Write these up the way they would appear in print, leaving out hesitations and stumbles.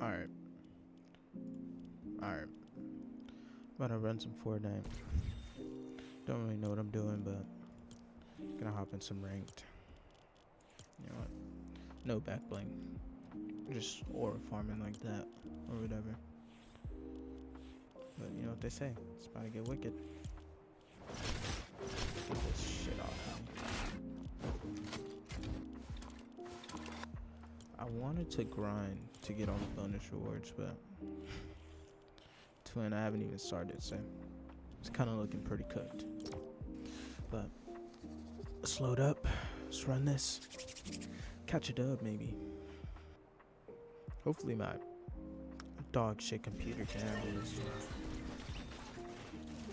Alright. Alright. About to run some Fortnite. Don't really know what I'm doing, but gonna hop in some ranked. You know what? No back bling. Just aura farming like that or whatever. But you know what they say, it's about to get wicked. Get this shit off me. I wanted to grind to get all the bonus rewards, but twin, I haven't even started, so it's kind of looking pretty cooked. But let's load up. Let's run this. Catch a dub, maybe. Hopefully my dog shit computer can handle this.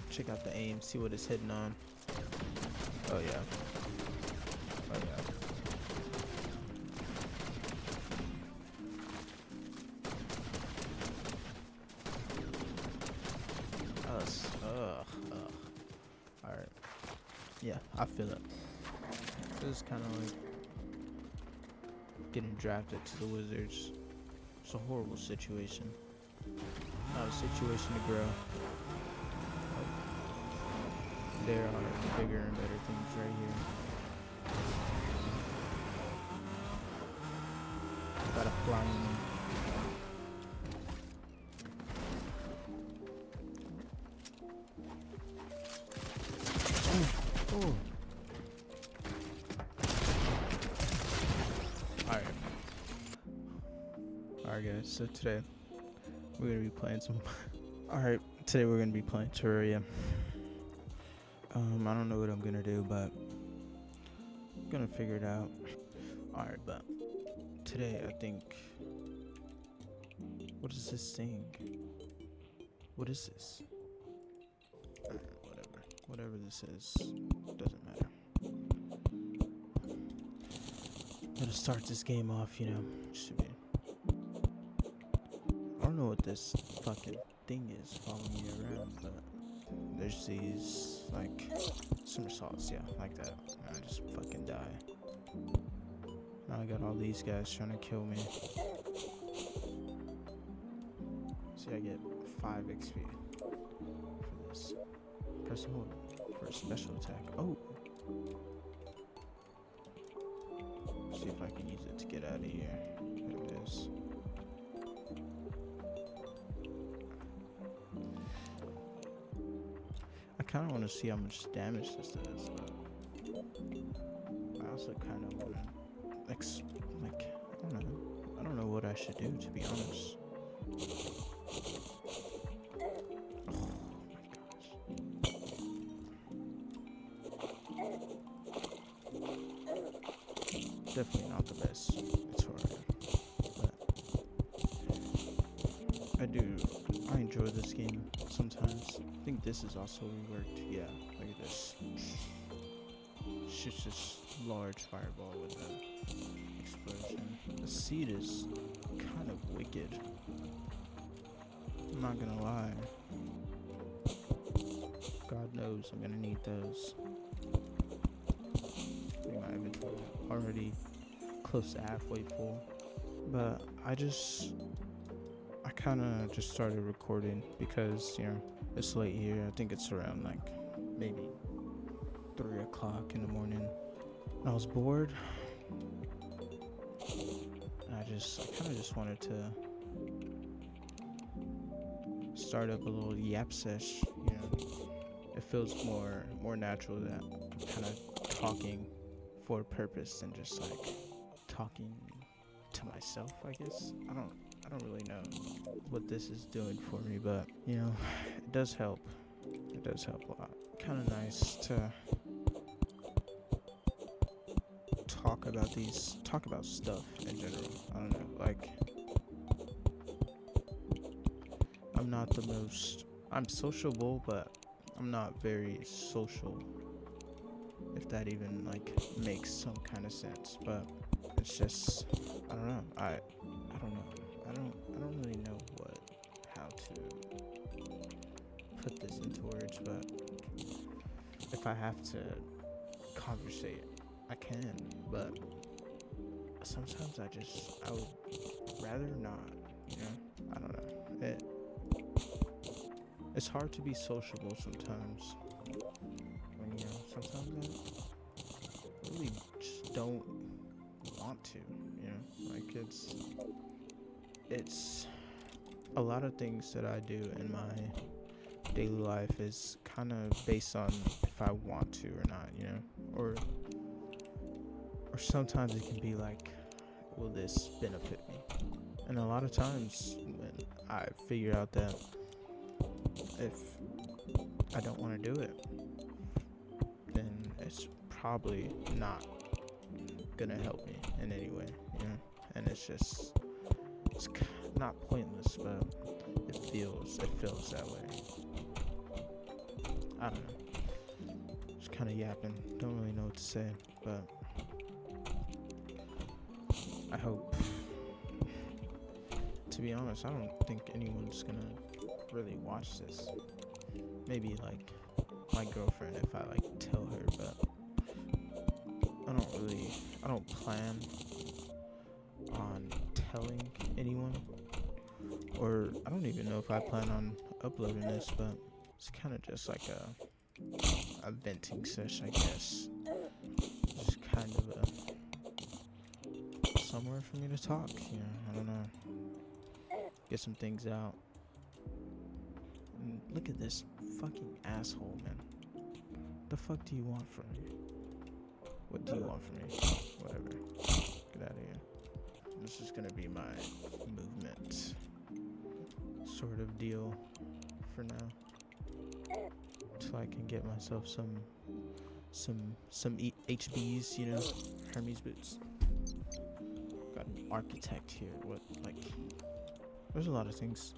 Check out the aim, see what it's hitting on. Oh yeah. Oh yeah. Alright. Yeah, I feel it. This is kind of like getting drafted to the Wizards. It's a horrible situation. Not a situation to grow. There are bigger and better things right here. Got a flying. Oh. Alright guys, so today we're gonna be playing some today we're gonna be playing Terraria. I don't know what I'm gonna do, but I'm gonna figure it out. Alright, but today I think, what is this thing? What is this? Whatever this is, doesn't matter. Gotta start this game off, you know. Should be. I don't know what this fucking thing is following me around, but there's these, like, somersaults, yeah, like that. And I just fucking die. Now I got all these guys trying to kill me. See, I get 5 XP for this. Press hold for a special attack. Oh! See if I can use it to get out of here. There it is. I kind of want to see how much damage this does, but I also kind of want to, I don't know what I should do, to be honest. Definitely not the best. It's hard, but I enjoy this game sometimes. I think this is also reworked. Yeah, look at this. Shoots this large fireball with an explosion. The seed is kind of wicked. I'm not gonna lie. God knows I'm gonna need those. My inventory already close to halfway full, but I kind of just started recording because, you know, it's late here. I think it's around like maybe 3 o'clock in the morning, and I was bored, and I kind of just wanted to start up a little yap sesh. You know, it feels more natural that I'm kind of talking for a purpose than just like talking to myself, I guess. I don't really know what this is doing for me, but you know, it does help. It does help a lot. Kind of nice to talk about stuff in general. I don't know, like, I'm sociable, but I'm not very social, if that even like makes some kind of sense. But it's just, I don't know. I don't really know how to put this into words, but if I have to conversate, I can, but sometimes I would rather not, you know. it's hard to be sociable sometimes. When sometimes I really just don't want to. Like it's a lot of things that I do in my daily life is kind of based on if I want to or not. Or sometimes it can be like, will this benefit me? And a lot of times when I figure out that if I don't want to do it, then it's probably not gonna help me in any way, and it's not pointless, but it feels that way. I don't know, just kind of yapping, don't really know what to say, but I hope, to be honest, I don't think anyone's gonna really watch this. Maybe like my girlfriend if I like tell her, but I don't plan on telling anyone, or I don't even know if I plan on uploading this, but it's kind of just like a venting session, I guess. Just kind of somewhere for me to talk, I don't know, get some things out. And look at this fucking asshole, man. The fuck do you want from me? What do you want from me? Whatever. Get out of here. This is gonna be my movement sort of deal for now, till I can get myself some HBs, Hermes boots. Got an architect here. There's a lot of things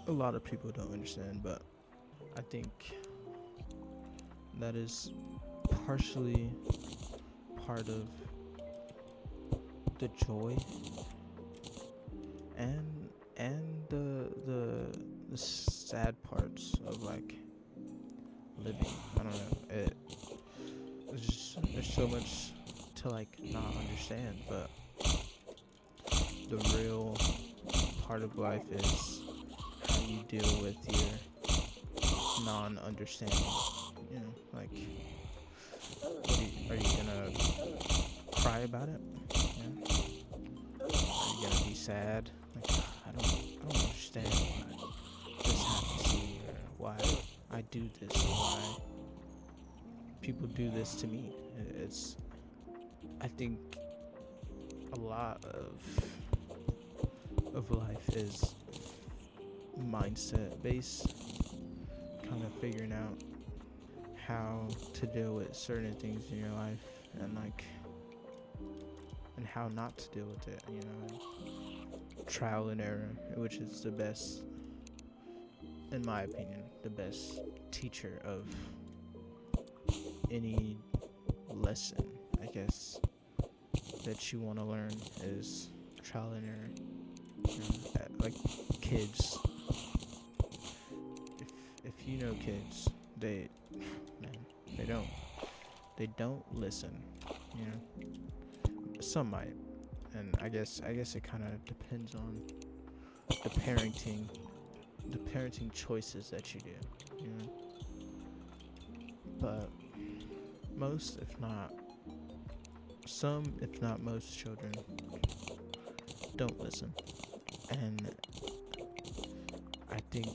a lot of people don't understand, but I think that is partially part of the joy and the sad parts of like living. I don't know. There's so much to like not understand, but the real part of life is how you deal with your non-understanding. Like, are you gonna cry about it? Yeah. Are you gonna be sad? Like, I don't understand why this happens to me, or why I do this, or why people do this to me. I think a lot of life is mindset based, kind of figuring out how to deal with certain things in your life, and how not to deal with it, and trial and error, which is the best, in my opinion, the best teacher of any lesson, I guess, that you want to learn is trial and error. Like kids, if you know kids, they don't listen. Some might, and I guess it kind of depends on the parenting choices that you do. But most, if not most children don't listen, and I think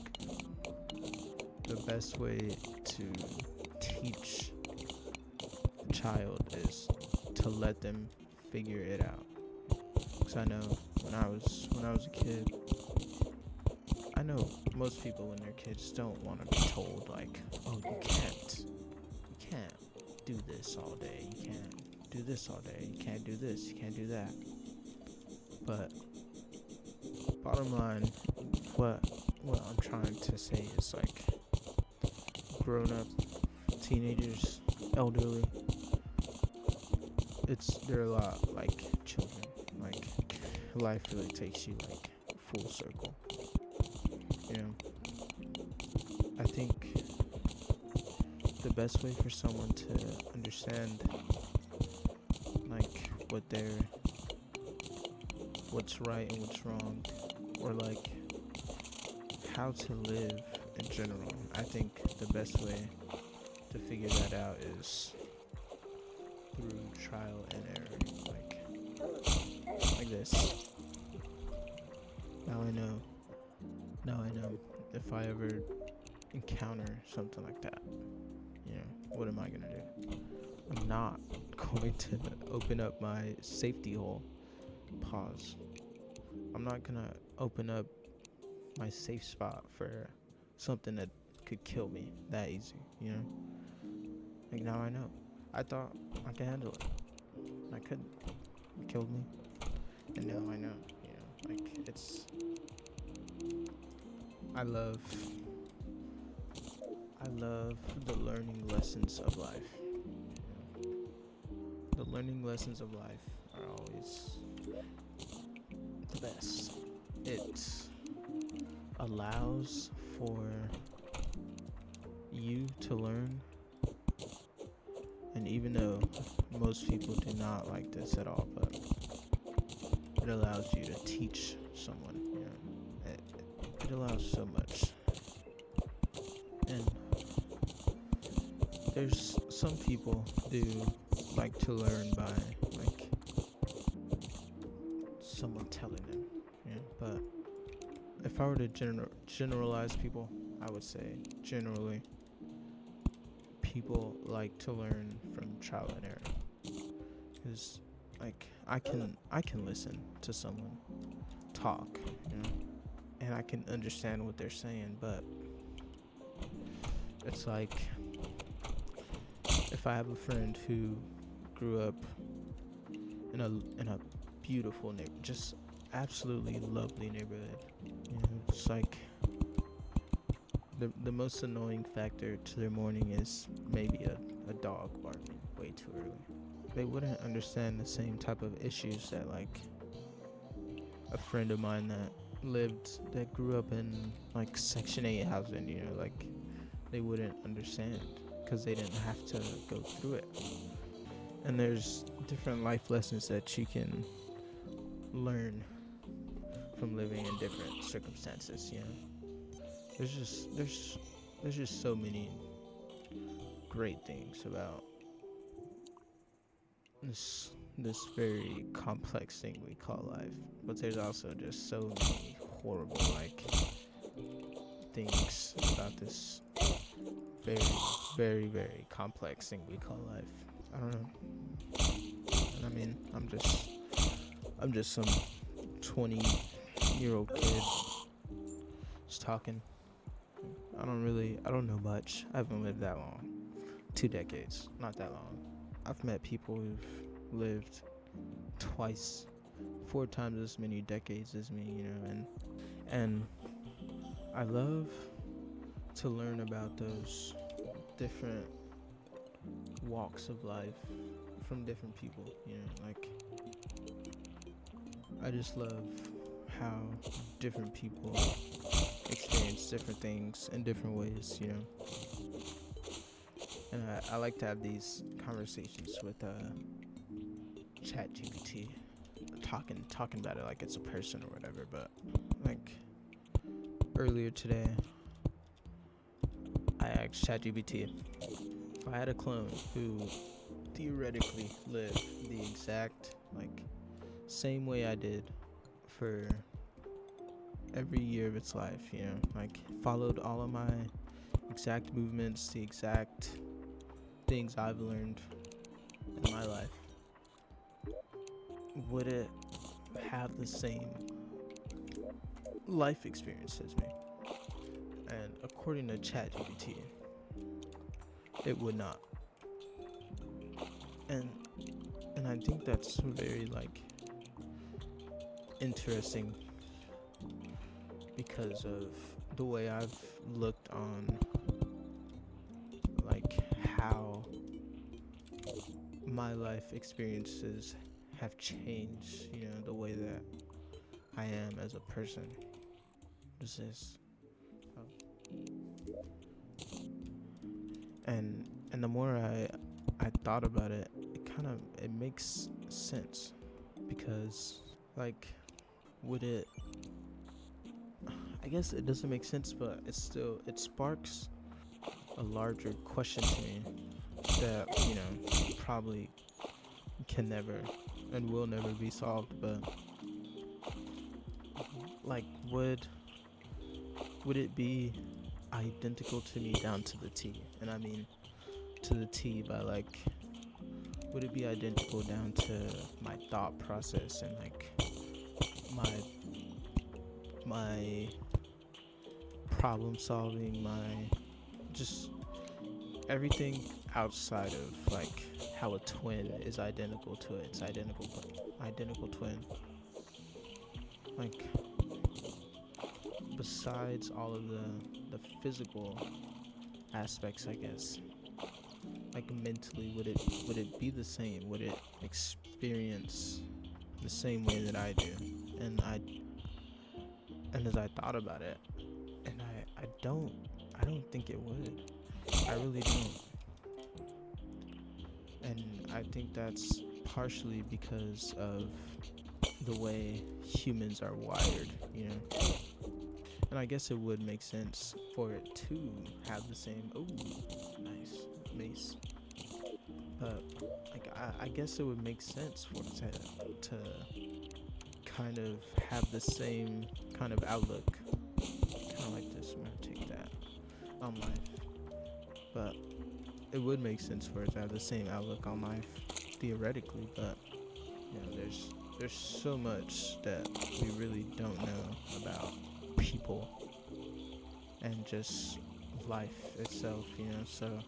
the best way to teach a child is to let them figure it out. Because I know when I was a kid, I know most people when they're kids don't want to be told like, oh, you can't do this all day, you can't do this all day, you can't do this, you can't do that. But bottom line, what I'm trying to say is like, grown up, teenagers, elderly, they're a lot like children. Like, life really takes you like full circle. I think the best way for someone to understand like what's right and what's wrong, or like how to live in general. I think the best way to figure that out is through trial and error, like this. Now I know. Now I know if I ever encounter something like that, what am I gonna do? I'm not going to open up my safety hole. Pause. I'm not gonna open up my safe spot for something that could kill me that easy. Like, now I know. I thought I could handle it. I couldn't. It killed me. And now I know, like, it's... I love the learning lessons of life. The learning lessons of life are always the best. It allows for you to learn, and even though most people do not like this at all, but it allows you to teach someone. It allows so much. And there's some people do like to learn by like someone telling them, but if I were to generalize people, I would say generally people like to learn from trial and error, because like I can listen to someone talk, and I can understand what they're saying, but it's like if I have a friend who grew up in a beautiful just absolutely lovely neighborhood, it's like the most annoying factor to their morning is maybe a dog barking way too early. They wouldn't understand the same type of issues that like a friend of mine that grew up in like Section 8 housing, like they wouldn't understand because they didn't have to go through it. And there's different life lessons that you can learn from living in different circumstances. There's just so many great things about this very complex thing we call life, but there's also just so many horrible things about this very, very, very complex thing we call life. I don't know. I mean, I'm just some 20-year-old kid just talking. I don't know much. I haven't lived that long. 2 decades, not that long. I've met people who've lived 4 times as many decades as me, and I love to learn about those different walks of life from different people, like I just love how different people experience different things in different ways, and I like to have these conversations with ChatGPT, talking about it like it's a person or whatever. But like earlier today, I asked ChatGPT if I had a clone who theoretically lived the exact same way I did for every year of its life, like followed all of my exact movements, the exact things I've learned in my life, would it have the same life experience as me? And according to ChatGPT, it would not. And I think that's very interesting because of the way I've looked on how my life experiences have changed, the way that I am as a person. What is this? Oh. And the more I thought about it, it makes sense, because would it, I guess it doesn't make sense, but it sparks a larger question to me that, probably can never and will never be solved. But like, would it be identical to me down to the T? And I mean to the T by like, would it be identical down to my thought process and like my problem solving, my just everything outside of like how a twin is identical to its identical twin. Like, besides all of the physical aspects, I guess, like mentally, would it be the same? Would it experience the same way that I do? And as I thought about it, and I don't think it would. I really don't. And I think that's partially because of the way humans are wired, And I guess it would make sense for it to have the same. Oh, nice mace. But like, I guess it would make sense for it to kind of have the same kind of outlook, kind of like this. I'm gonna take that on life, but it would make sense for it to have the same outlook on life theoretically. But there's so much that we really don't know about people and just life itself, so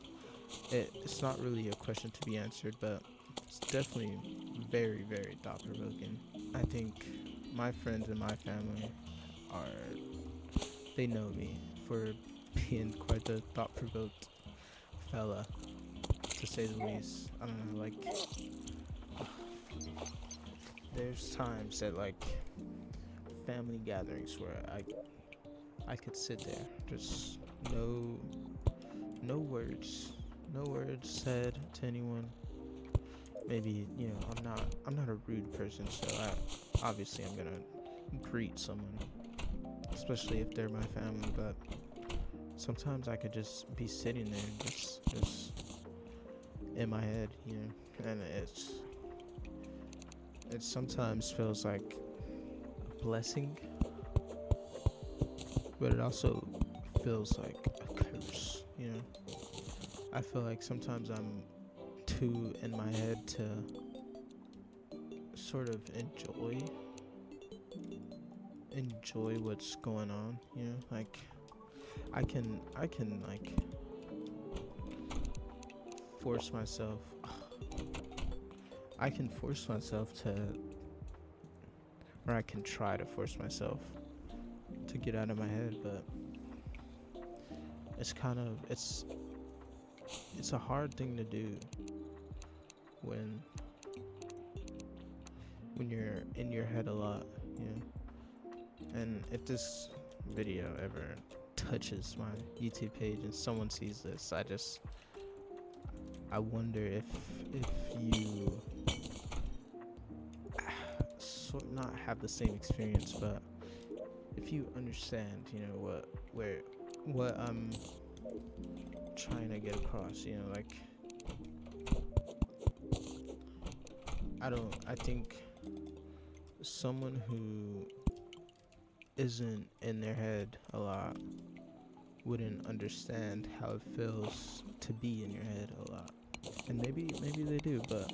it's not really a question to be answered, but it's definitely very, very thought-provoking. I think my friends and my family they know me for being quite the thought-provoked fella, to say the least. I don't know, like, there's times at like family gatherings where I could sit there, just no words said to anyone. Maybe, I'm not a rude person, so obviously I'm gonna greet someone, especially if they're my family. But sometimes I could just be sitting there and just in my head, and it sometimes feels like a blessing, but it also feels like a curse, I feel like sometimes I'm too in my head to sort of enjoy what's going on, like I can like force myself to, or I can try to force myself to get out of my head, but it's a hard thing to do when you're in your head a lot, And if this video ever touches my YouTube page and someone sees this, I wonder if you not have the same experience, but if you understand, what I'm trying to get across, like, I think someone who isn't in their head a lot wouldn't understand how it feels to be in your head a lot. And maybe they do, but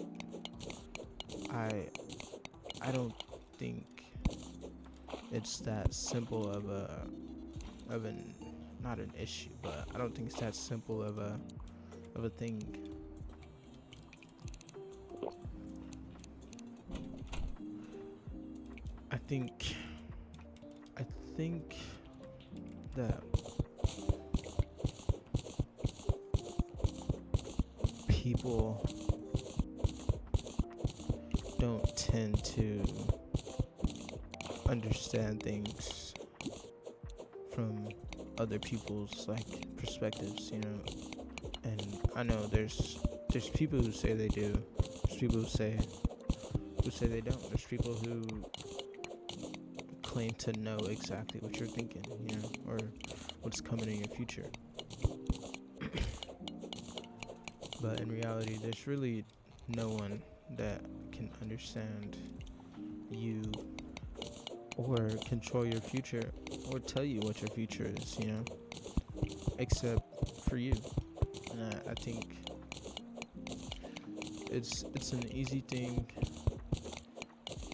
I don't think it's that simple of an not an issue, but I don't think it's that simple of a thing. I think that people don't tend to understand things from other people's like perspectives, and I know there's people who say they do, there's people who say they don't, there's people who claim to know exactly what you're thinking, or what's coming in your future. But in reality, there's really no one that can understand you or control your future or tell you what your future is, except for you. And I think it's an easy thing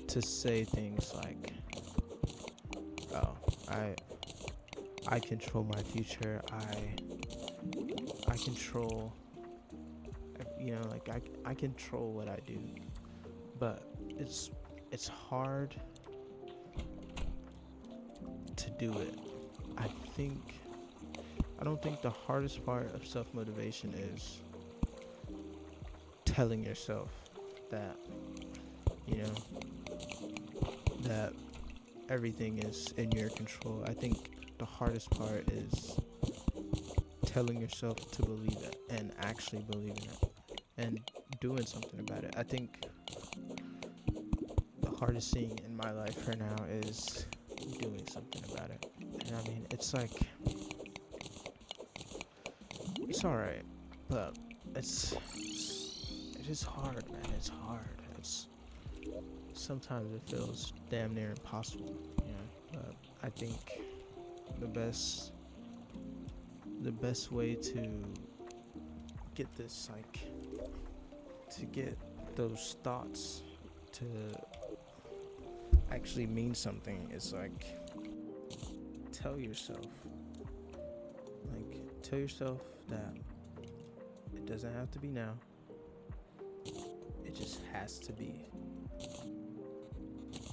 to say things like, "Oh, I control my future. I control, like I control what I do." But it's hard to do it. I don't think the hardest part of self-motivation is telling yourself that, you know, that everything is in your control. I think the hardest part is telling yourself to believe it and actually believing it and doing something about it. I think the hardest thing in my life for now is doing something about it. And I mean, it's like, it's alright, but it is hard, man. It's hard. Sometimes it feels damn near impossible, but I think the best way to get this, like, to get those thoughts to actually mean something is, like, tell yourself that it doesn't have to be now. It just has to be.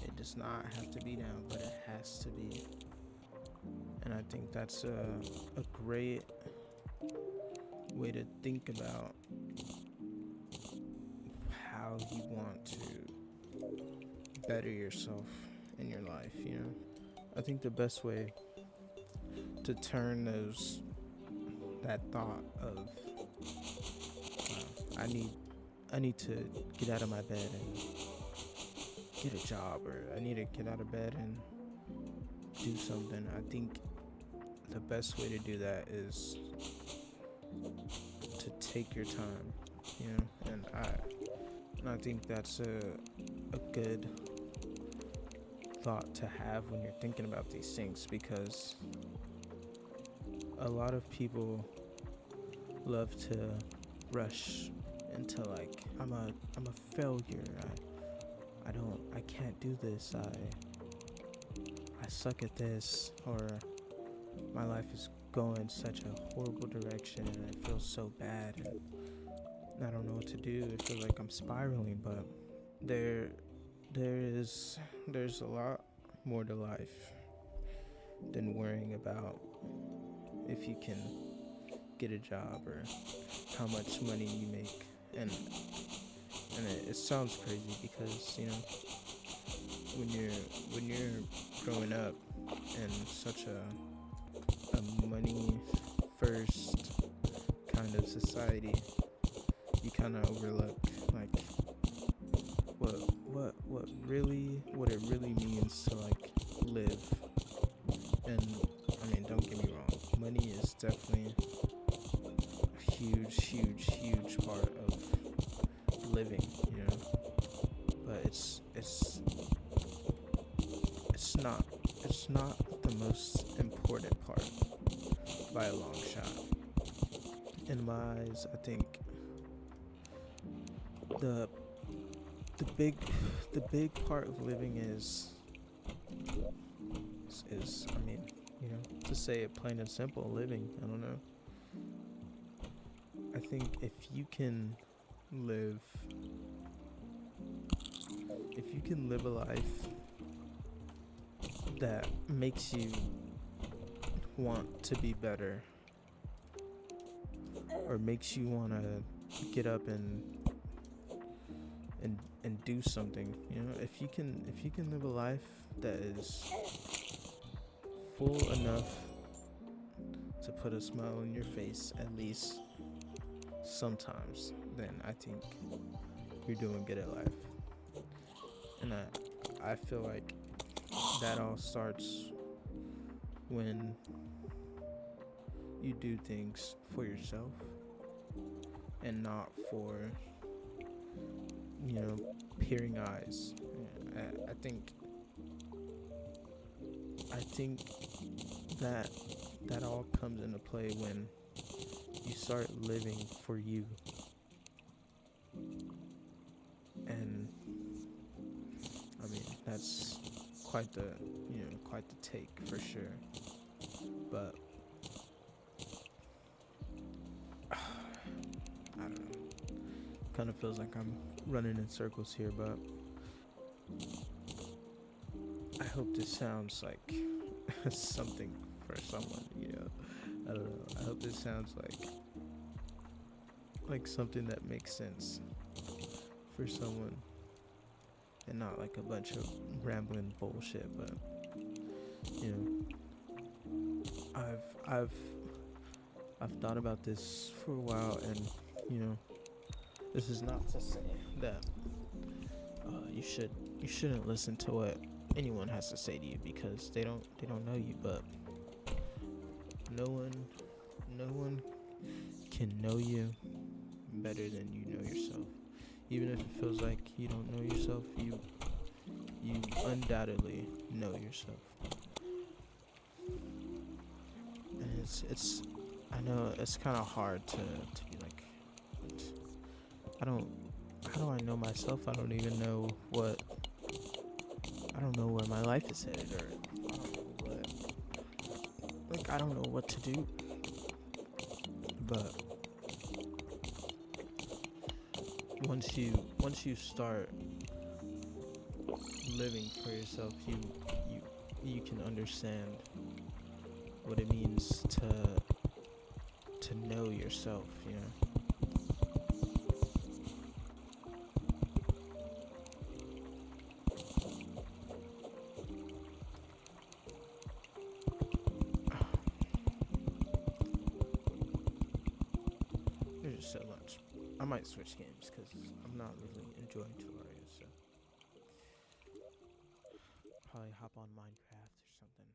It does not have to be now, but it has to be. And I think that's a great way to think about how you want to better yourself in your life, I think the best way to turn that thought of I need to get out of my bed and get a job, or I need to get out of bed and do something. I think the best way to do that is to take your time, and I think that's a good thought to have when you're thinking about these things, because a lot of people love to rush into, like, I'm a failure. I can't do this. I suck at this, or my life is going such a horrible direction and I feel so bad and I don't know what to do. I feel like I'm spiraling, but there's a lot more to life than worrying about if you can get a job or how much money you make. And it sounds crazy because, when you're growing up in such a money first kind of society, you kind of overlook, like, what it really means to, like, live. And I mean, don't get me wrong, money is definitely a huge part of living, but it's not the most important part by a long shot. In my eyes, I think the big part of living is I mean, to say it plain and simple, living. I don't know. I think if you can live a life that makes you want to be better, or makes you want to get up and do something, if you can live a life that is full enough to put a smile on your face at least sometimes, then I think you're doing good at life. And I feel like that all starts when you do things for yourself and not for, peering eyes. Yeah, I think that that all comes into play when you start living for you. And I mean, that's quite the quite the take for sure. But I don't know. Kind of feels like I'm running in circles here, but I hope this sounds like something for someone. I don't know. I hope this sounds like something that makes sense for someone and not like a bunch of rambling bullshit. But you I've I've thought about this for a while, and you know, this is not to say that you shouldn't listen to what anyone has to say to you, because they don't know you. But no one no one can know you better than you know yourself. Even if it feels like you don't know yourself, you undoubtedly know yourself. And it's I know it's kind of hard to be like, I don't how do I know myself? I don't know where my life is headed, or I don't know what to do. But once you start living for yourself, you you can understand what it means to know yourself. There's just so much. I might switch games because I'm not really enjoying Terraria, so probably hop on Minecraft or something.